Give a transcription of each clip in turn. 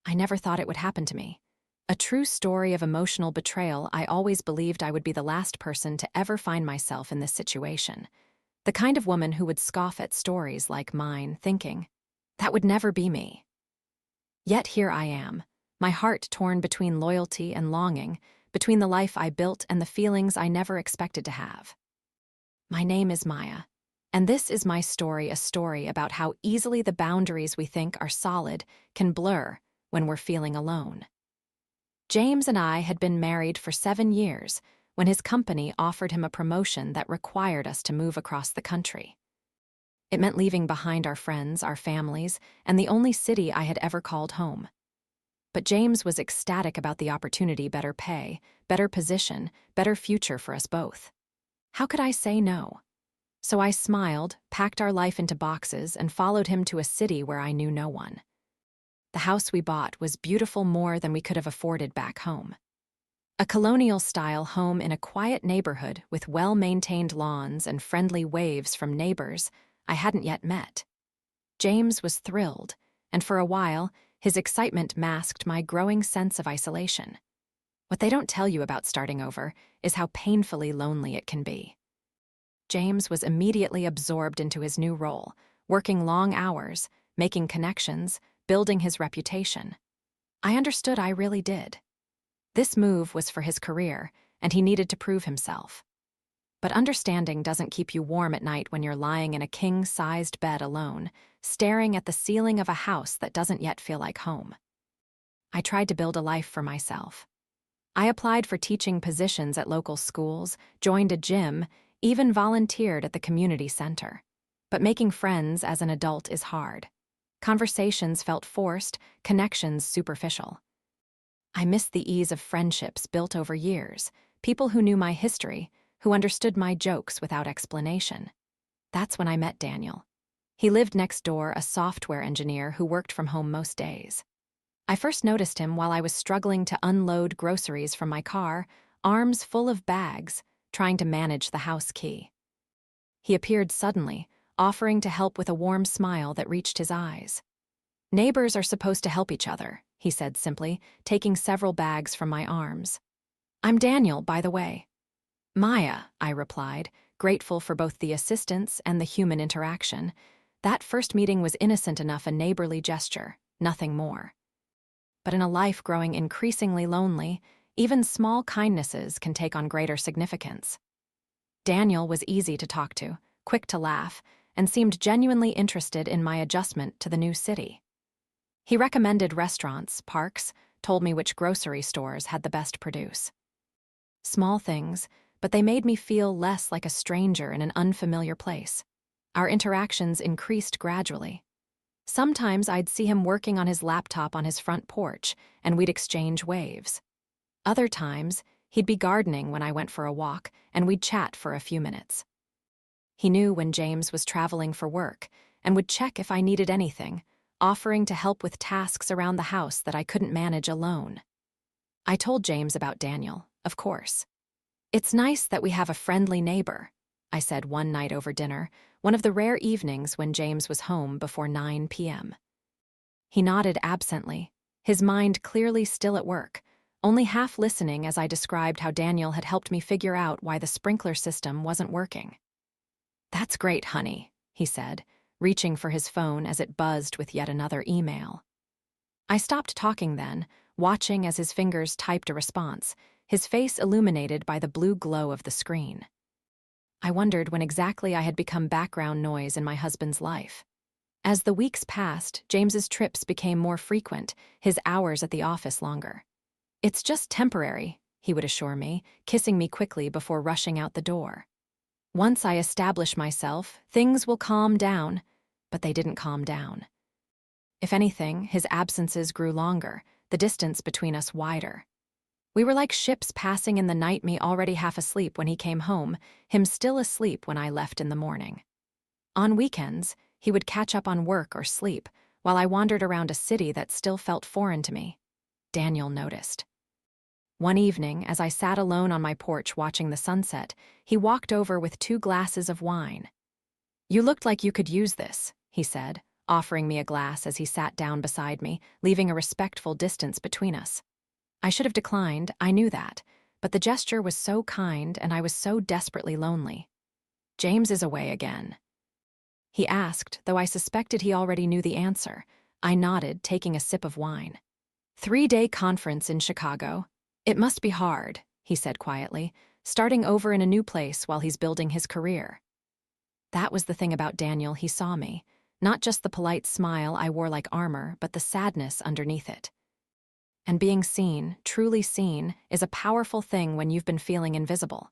I never thought it would happen to me. A true story of emotional betrayal. I always believed I would be the last person to ever find myself in this situation. The kind of woman who would scoff at stories like mine, thinking, that would never be me. Yet here I am, my heart torn between loyalty and longing, between the life I built and the feelings I never expected to have. My name is Maya, and this is my story, a story about how easily the boundaries we think are solid can blur when we're feeling alone. James and I had been married for 7 years when his company offered him a promotion that required us to move across the country. It meant leaving behind our friends, our families, and the only city I had ever called home. But James was ecstatic about the opportunity, better pay, better position, better future for us both. How could I say no? So I smiled, packed our life into boxes, and followed him to a city where I knew no one. The house we bought was beautiful, more than we could have afforded back home. A colonial-style home in a quiet neighborhood with well-maintained lawns and friendly waves from neighbors I hadn't yet met. James was thrilled, and for a while, his excitement masked my growing sense of isolation. What they don't tell you about starting over is how painfully lonely it can be. James was immediately absorbed into his new role, working long hours, making connections, building his reputation. I understood, I really did. This move was for his career, and he needed to prove himself. But understanding doesn't keep you warm at night when you're lying in a king-sized bed alone, staring at the ceiling of a house that doesn't yet feel like home. I tried to build a life for myself. I applied for teaching positions at local schools, joined a gym, even volunteered at the community center. But making friends as an adult is hard. Conversations felt forced, connections superficial. I missed the ease of friendships built over years, people who knew my history, who understood my jokes without explanation. That's when I met Daniel. He lived next door, a software engineer who worked from home most days. I first noticed him while I was struggling to unload groceries from my car, arms full of bags, trying to manage the house key. He appeared suddenly, offering to help with a warm smile that reached his eyes. "Neighbors are supposed to help each other," he said simply, taking several bags from my arms. "I'm Daniel, by the way." "Maya," I replied, grateful for both the assistance and the human interaction. That first meeting was innocent enough, a neighborly gesture, nothing more. But in a life growing increasingly lonely, even small kindnesses can take on greater significance. Daniel was easy to talk to, quick to laugh, and seemed genuinely interested in my adjustment to the new city. He recommended restaurants, parks, told me which grocery stores had the best produce. Small things, but they made me feel less like a stranger in an unfamiliar place. Our interactions increased gradually. Sometimes I'd see him working on his laptop on his front porch, and we'd exchange waves. Other times, he'd be gardening when I went for a walk, and we'd chat for a few minutes. He knew when James was traveling for work, and would check if I needed anything, offering to help with tasks around the house that I couldn't manage alone. I told James about Daniel, of course. "It's nice that we have a friendly neighbor," I said one night over dinner, one of the rare evenings when James was home before 9 p.m. He nodded absently, his mind clearly still at work, only half listening as I described how Daniel had helped me figure out why the sprinkler system wasn't working. "That's great, honey," he said, reaching for his phone as it buzzed with yet another email. I stopped talking then, watching as his fingers typed a response, his face illuminated by the blue glow of the screen. I wondered when exactly I had become background noise in my husband's life. As the weeks passed, James's trips became more frequent, his hours at the office longer. "It's just temporary," he would assure me, kissing me quickly before rushing out the door. "Once I establish myself, things will calm down," but they didn't calm down. If anything, his absences grew longer, the distance between us wider. We were like ships passing in the night, me already half asleep when he came home, him still asleep when I left in the morning. On weekends, he would catch up on work or sleep, while I wandered around a city that still felt foreign to me. Daniel noticed. One evening, as I sat alone on my porch watching the sunset, he walked over with 2 glasses of wine. "You looked like you could use this," he said, offering me a glass as he sat down beside me, leaving a respectful distance between us. I should have declined, I knew that, but the gesture was so kind and I was so desperately lonely. "James is away again?" he asked, though I suspected he already knew the answer. I nodded, taking a sip of wine. 3-day conference in Chicago. It must be hard, he said quietly, starting over in a new place while he's building his career. That was the thing about Daniel, he saw me. Not just the polite smile I wore like armor, but the sadness underneath it. And being seen, truly seen, is a powerful thing when you've been feeling invisible.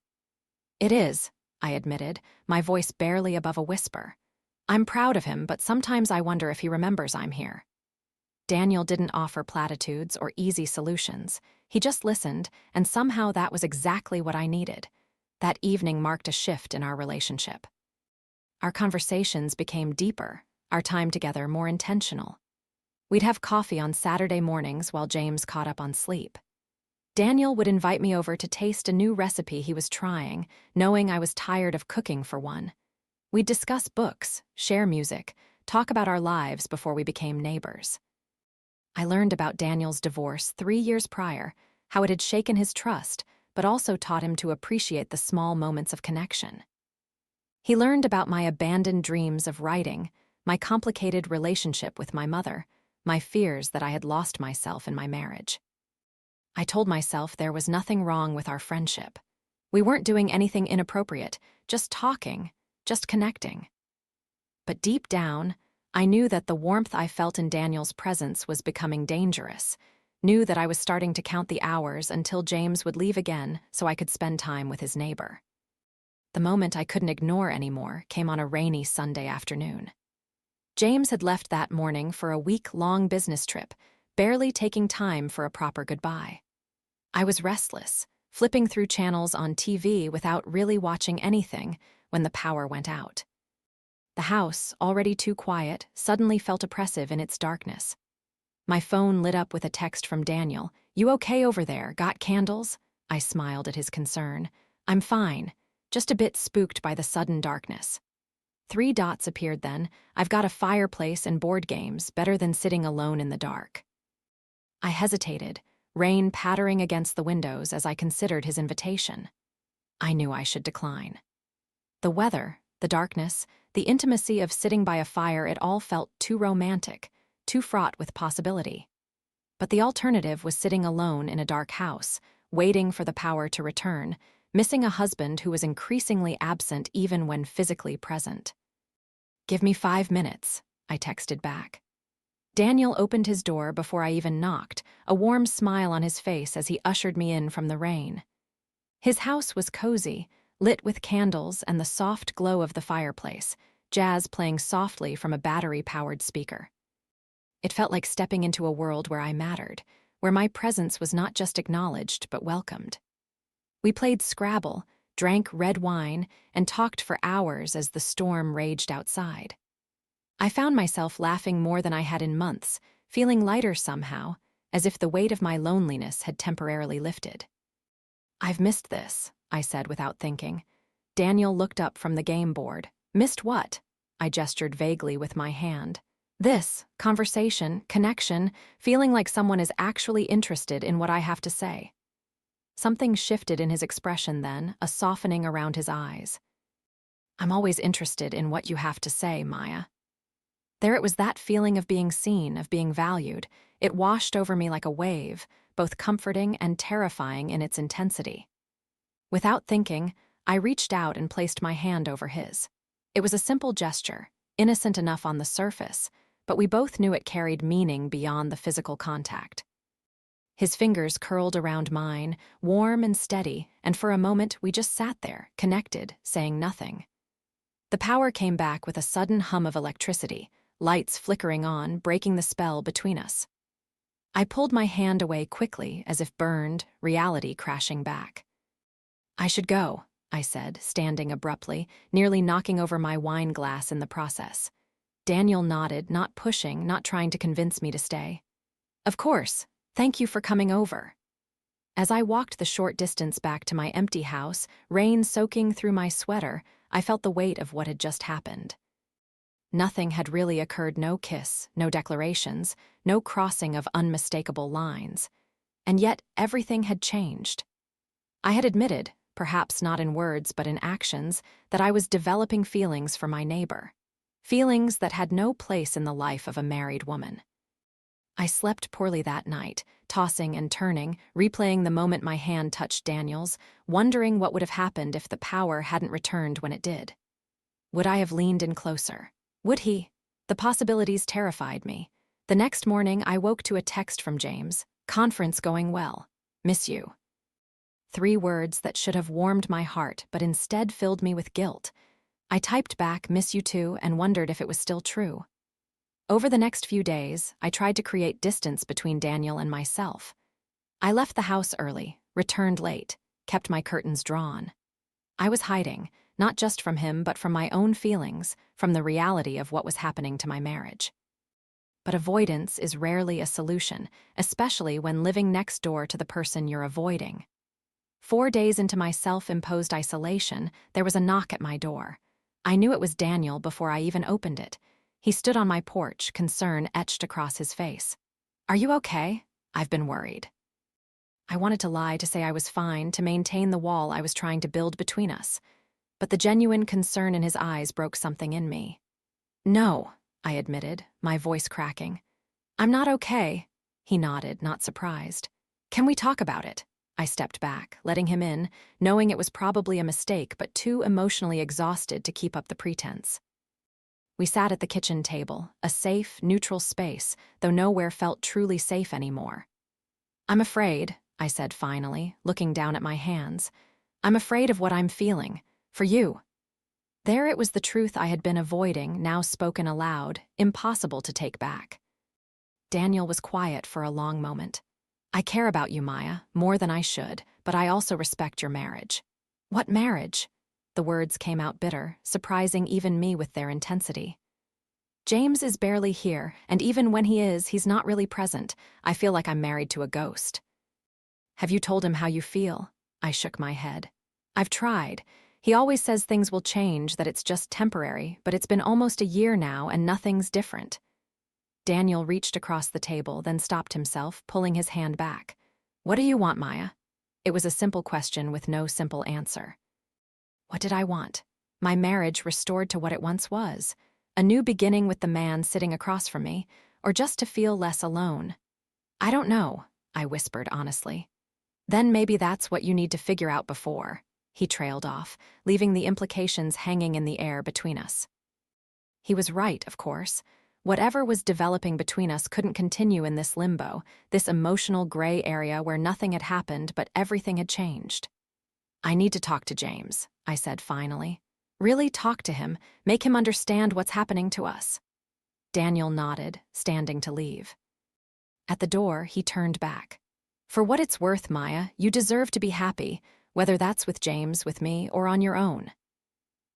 It is, I admitted, my voice barely above a whisper. I'm proud of him, but sometimes I wonder if he remembers I'm here. Daniel didn't offer platitudes or easy solutions. He just listened, and somehow that was exactly what I needed. That evening marked a shift in our relationship. Our conversations became deeper, our time together more intentional. We'd have coffee on Saturday mornings while James caught up on sleep. Daniel would invite me over to taste a new recipe he was trying, knowing I was tired of cooking for one. We'd discuss books, share music, talk about our lives before we became neighbors. I learned about Daniel's divorce 3 years prior, how it had shaken his trust, but also taught him to appreciate the small moments of connection. He learned about my abandoned dreams of writing, my complicated relationship with my mother, my fears that I had lost myself in my marriage. I told myself there was nothing wrong with our friendship. We weren't doing anything inappropriate, just talking, just connecting. But deep down, I knew that the warmth I felt in Daniel's presence was becoming dangerous, knew that I was starting to count the hours until James would leave again so I could spend time with his neighbor. The moment I couldn't ignore anymore came on a rainy Sunday afternoon. James had left that morning for a week-long business trip, barely taking time for a proper goodbye. I was restless, flipping through channels on TV without really watching anything when the power went out. The house, already too quiet, suddenly felt oppressive in its darkness. My phone lit up with a text from Daniel. "You okay over there? Got candles?" I smiled at his concern. "I'm fine, just a bit spooked by the sudden darkness." 3 dots appeared then. "I've got a fireplace and board games, better than sitting alone in the dark." I hesitated, rain pattering against the windows as I considered his invitation. I knew I should decline. The weather, the darkness, the intimacy of sitting by a fire, it all felt too romantic, too fraught with possibility. But the alternative was sitting alone in a dark house, waiting for the power to return, missing a husband who was increasingly absent even when physically present. "Give me 5 minutes," I texted back. Daniel opened his door before I even knocked, a warm smile on his face as he ushered me in from the rain. His house was cozy, lit with candles and the soft glow of the fireplace, jazz playing softly from a battery-powered speaker. It felt like stepping into a world where I mattered, where my presence was not just acknowledged but welcomed. We played Scrabble, drank red wine, and talked for hours as the storm raged outside. I found myself laughing more than I had in months, feeling lighter somehow, as if the weight of my loneliness had temporarily lifted. "I've missed this," I said without thinking. Daniel looked up from the game board. "Missed what?" I gestured vaguely with my hand. "This, conversation, connection, feeling like someone is actually interested in what I have to say." Something shifted in his expression then, a softening around his eyes. "I'm always interested in what you have to say, Maya." There it was, that feeling of being seen, of being valued. It washed over me like a wave, both comforting and terrifying in its intensity. Without thinking, I reached out and placed my hand over his. It was a simple gesture, innocent enough on the surface, but we both knew it carried meaning beyond the physical contact. His fingers curled around mine, warm and steady, and for a moment we just sat there, connected, saying nothing. The power came back with a sudden hum of electricity, lights flickering on, breaking the spell between us. I pulled my hand away quickly, as if burned, reality crashing back. "I should go," I said, standing abruptly, nearly knocking over my wine glass in the process. Daniel nodded, not pushing, not trying to convince me to stay. "Of course. Thank you for coming over." As I walked the short distance back to my empty house, rain soaking through my sweater, I felt the weight of what had just happened. Nothing had really occurred, no kiss, no declarations, no crossing of unmistakable lines. And yet everything had changed. I had admitted, perhaps not in words but in actions, that I was developing feelings for my neighbor. Feelings that had no place in the life of a married woman. I slept poorly that night, tossing and turning, replaying the moment my hand touched Daniel's, wondering what would have happened if the power hadn't returned when it did. Would I have leaned in closer? Would he? The possibilities terrified me. The next morning, I woke to a text from James. Conference going well. Miss you. 3 words that should have warmed my heart, but instead filled me with guilt. I typed back, miss you too, and wondered if it was still true. Over the next few days, I tried to create distance between Daniel and myself. I left the house early, returned late, kept my curtains drawn. I was hiding, not just from him, but from my own feelings, from the reality of what was happening to my marriage. But avoidance is rarely a solution, especially when living next door to the person you're avoiding. 4 days into my self-imposed isolation, there was a knock at my door. I knew it was Daniel before I even opened it. He stood on my porch, concern etched across his face. Are you okay? I've been worried. I wanted to lie, to say I was fine, to maintain the wall I was trying to build between us. But the genuine concern in his eyes broke something in me. No, I admitted, my voice cracking. I'm not okay. He nodded, not surprised. Can we talk about it? I stepped back, letting him in, knowing it was probably a mistake, but too emotionally exhausted to keep up the pretense. We sat at the kitchen table, a safe, neutral space, though nowhere felt truly safe anymore. I'm afraid, I said finally, looking down at my hands. I'm afraid of what I'm feeling. For you. There it was, the truth I had been avoiding, now spoken aloud, impossible to take back. Daniel was quiet for a long moment. I care about you, Maya, more than I should, but I also respect your marriage. What marriage? The words came out bitter, surprising even me with their intensity. James is barely here, and even when he is, he's not really present. I feel like I'm married to a ghost. Have you told him how you feel? I shook my head. I've tried. He always says things will change, that it's just temporary, but it's been almost a year now and nothing's different. Daniel reached across the table, then stopped himself, pulling his hand back. What do you want, Maya? It was a simple question with no simple answer. What did I want? My marriage restored to what it once was. A new beginning with the man sitting across from me, or just to feel less alone. I don't know, I whispered honestly. Then maybe that's what you need to figure out before. He trailed off, leaving the implications hanging in the air between us. He was right, of course. Whatever was developing between us couldn't continue in this limbo, this emotional gray area where nothing had happened but everything had changed. I need to talk to James, I said finally. Really talk to him, make him understand what's happening to us. Daniel nodded, standing to leave. At the door, he turned back. For what it's worth, Maya, you deserve to be happy, whether that's with James, with me, or on your own.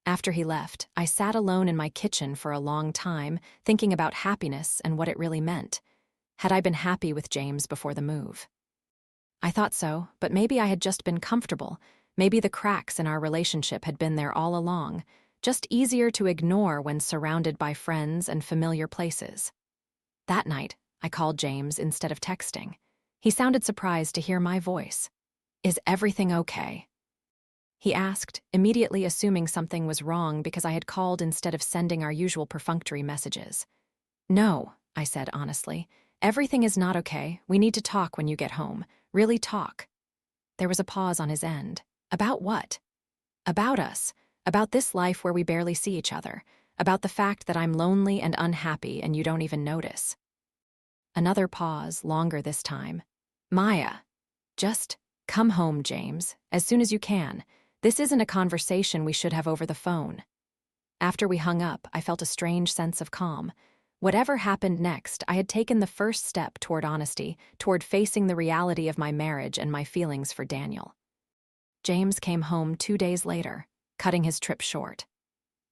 After he left, I sat alone in my kitchen for a long time, thinking about happiness and what it really meant. Had I been happy with James before the move? I thought so, but maybe I had just been comfortable. Maybe the cracks in our relationship had been there all along, just easier to ignore when surrounded by friends and familiar places. That night, I called James instead of texting. He sounded surprised to hear my voice. Is everything okay? He asked, immediately assuming something was wrong because I had called instead of sending our usual perfunctory messages. No, I said honestly. Everything is not okay. We need to talk when you get home. Really talk. There was a pause on his end. About what? About us. About this life where we barely see each other. About the fact that I'm lonely and unhappy and you don't even notice. Another pause, longer this time. Maya. Just come home, James, as soon as you can. This isn't a conversation we should have over the phone. After we hung up, I felt a strange sense of calm. Whatever happened next, I had taken the first step toward honesty, toward facing the reality of my marriage and my feelings for Daniel. James came home 2 days later, cutting his trip short.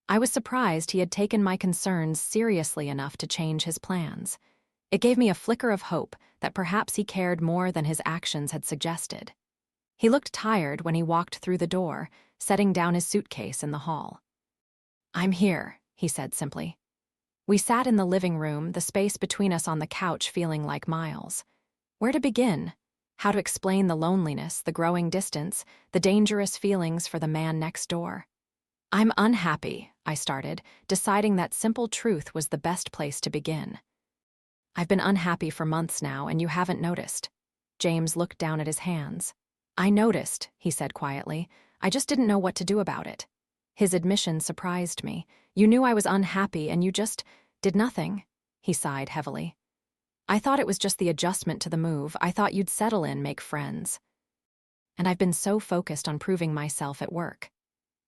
I was surprised he had taken my concerns seriously enough to change his plans. It gave me a flicker of hope that perhaps he cared more than his actions had suggested. He looked tired when he walked through the door, setting down his suitcase in the hall. I'm here, he said simply. We sat in the living room, the space between us on the couch feeling like miles. Where to begin? How to explain the loneliness, the growing distance, the dangerous feelings for the man next door? "I'm unhappy," I started, deciding that simple truth was the best place to begin. "I've been unhappy for months now, and you haven't noticed." James looked down at his hands. "I noticed," he said quietly. "I just didn't know what to do about it." His admission surprised me. "You knew I was unhappy and you just did nothing?" He sighed heavily. "I thought it was just the adjustment to the move. I thought you'd settle in, make friends. And I've been so focused on proving myself at work."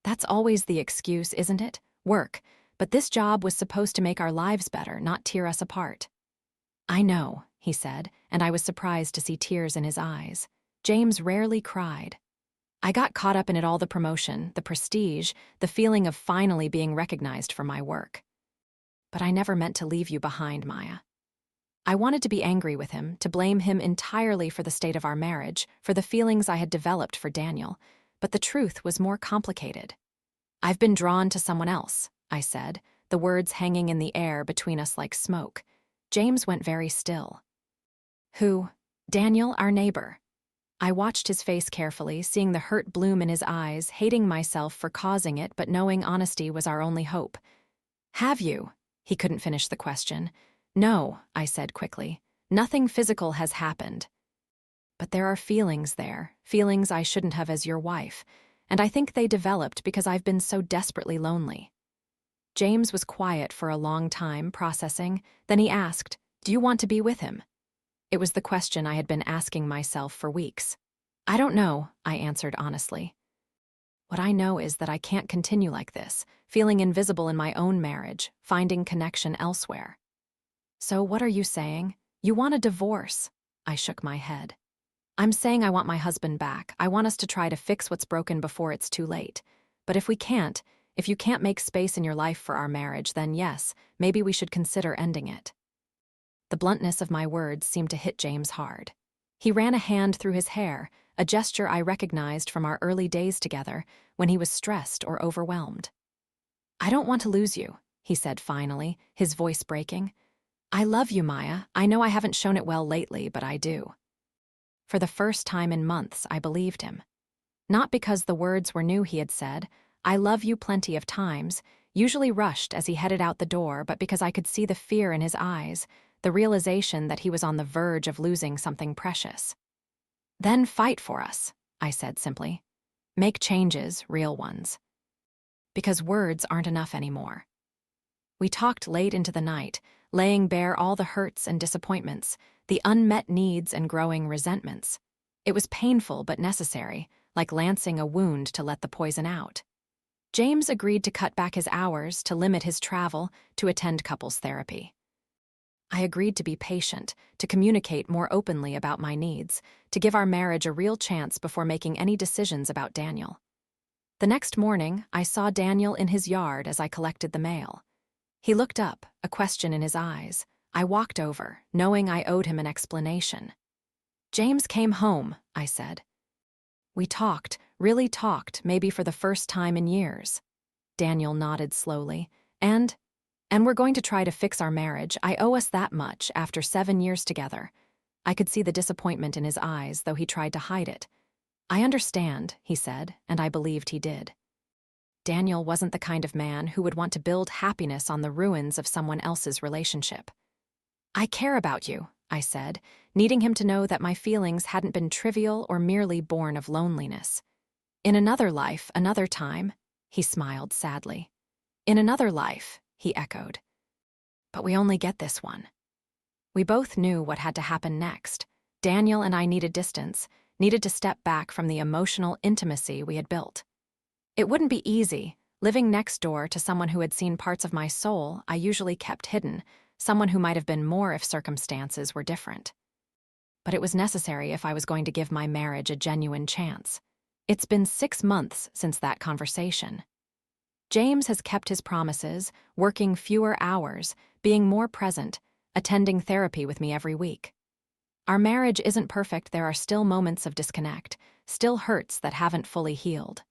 "That's always the excuse, isn't it? Work. But this job was supposed to make our lives better, not tear us apart." "I know," he said, and I was surprised to see tears in his eyes. James rarely cried. "I got caught up in it all, the promotion, the prestige, the feeling of finally being recognized for my work. But I never meant to leave you behind, Maya." I wanted to be angry with him, to blame him entirely for the state of our marriage, for the feelings I had developed for Daniel, but the truth was more complicated. "I've been drawn to someone else," I said, the words hanging in the air between us like smoke. James went very still. "Who?" "Daniel, our neighbor." I watched his face carefully, seeing the hurt bloom in his eyes, hating myself for causing it, but knowing honesty was our only hope. "Have you?" He couldn't finish the question. "No," I said quickly. "Nothing physical has happened. But there are feelings there, feelings I shouldn't have as your wife, and I think they developed because I've been so desperately lonely." James was quiet for a long time, processing. Then he asked, "Do you want to be with him?" It was the question I had been asking myself for weeks. "I don't know," I answered honestly. "What I know is that I can't continue like this, feeling invisible in my own marriage, finding connection elsewhere." "So what are you saying? You want a divorce?" I shook my head. "I'm saying I want my husband back. I want us to try to fix what's broken before it's too late. But if we can't, if you can't make space in your life for our marriage, then yes, maybe we should consider ending it." The bluntness of my words seemed to hit James hard. He ran a hand through his hair, a gesture I recognized from our early days together when he was stressed or overwhelmed. "I don't want to lose you," he said finally, his voice breaking. "I love you, Maya. I know I haven't shown it well lately, but I do." For the first time in months, I believed him. Not because the words were new he had said, "I love you" plenty of times, usually rushed as he headed out the door, but because I could see the fear in his eyes, the realization that he was on the verge of losing something precious. "Then fight for us," I said simply. "Make changes, real ones. Because words aren't enough anymore." We talked late into the night, laying bare all the hurts and disappointments, the unmet needs and growing resentments. It was painful but necessary, like lancing a wound to let the poison out. James agreed to cut back his hours, to limit his travel, to attend couples therapy. I agreed to be patient, to communicate more openly about my needs, to give our marriage a real chance before making any decisions about Daniel. The next morning, I saw Daniel in his yard as I collected the mail. He looked up, a question in his eyes. I walked over, knowing I owed him an explanation. "James came home," I said. "We talked, really talked, maybe for the first time in years." Daniel nodded slowly. And we're going to try to fix our marriage. I owe us that much after 7 years together." I could see the disappointment in his eyes, though he tried to hide it. "I understand," he said, and I believed he did. Daniel wasn't the kind of man who would want to build happiness on the ruins of someone else's relationship. "I care about you," I said, needing him to know that my feelings hadn't been trivial or merely born of loneliness. "In another life, another time," he smiled sadly. "In another life," he echoed. "But we only get this one." We both knew what had to happen next. Daniel and I needed distance, needed to step back from the emotional intimacy we had built. It wouldn't be easy, living next door to someone who had seen parts of my soul I usually kept hidden, someone who might have been more if circumstances were different. But it was necessary if I was going to give my marriage a genuine chance. It's been 6 months since that conversation. James has kept his promises, working fewer hours, being more present, attending therapy with me every week. Our marriage isn't perfect. There are still moments of disconnect, still hurts that haven't fully healed.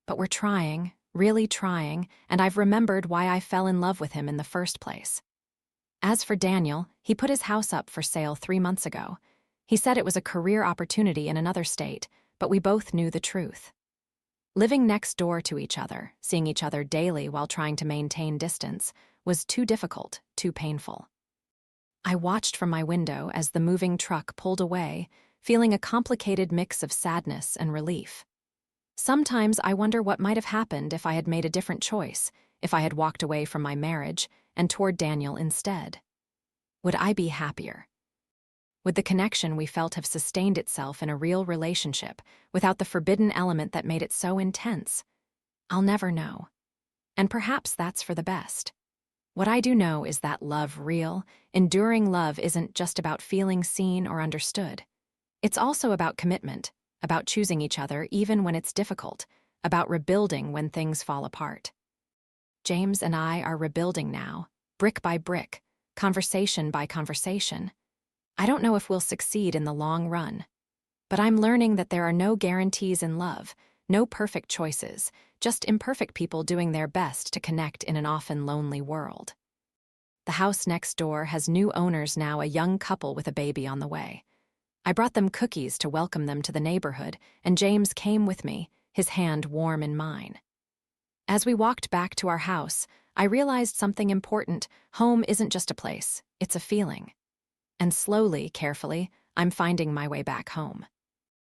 But we're trying, really trying, and I've remembered why I fell in love with him in the first place. As for Daniel, he put his house up for sale 3 months ago. He said it was a career opportunity in another state, but we both knew the truth. Living next door to each other, seeing each other daily while trying to maintain distance, was too difficult, too painful. I watched from my window as the moving truck pulled away, feeling a complicated mix of sadness and relief. Sometimes I wonder what might have happened if I had made a different choice, if I had walked away from my marriage and toward Daniel instead. Would I be happier? Would the connection we felt have sustained itself in a real relationship without the forbidden element that made it so intense? I'll never know. And perhaps that's for the best. What I do know is that love, real, enduring love, isn't just about feeling seen or understood. It's also about commitment, about choosing each other even when it's difficult, about rebuilding when things fall apart. James and I are rebuilding now, brick by brick, conversation by conversation. I don't know if we'll succeed in the long run, but I'm learning that there are no guarantees in love, no perfect choices, just imperfect people doing their best to connect in an often lonely world. The house next door has new owners now, a young couple with a baby on the way. I brought them cookies to welcome them to the neighborhood, and James came with me, his hand warm in mine. As we walked back to our house, I realized something important. Home isn't just a place, it's a feeling. And slowly, carefully, I'm finding my way back home.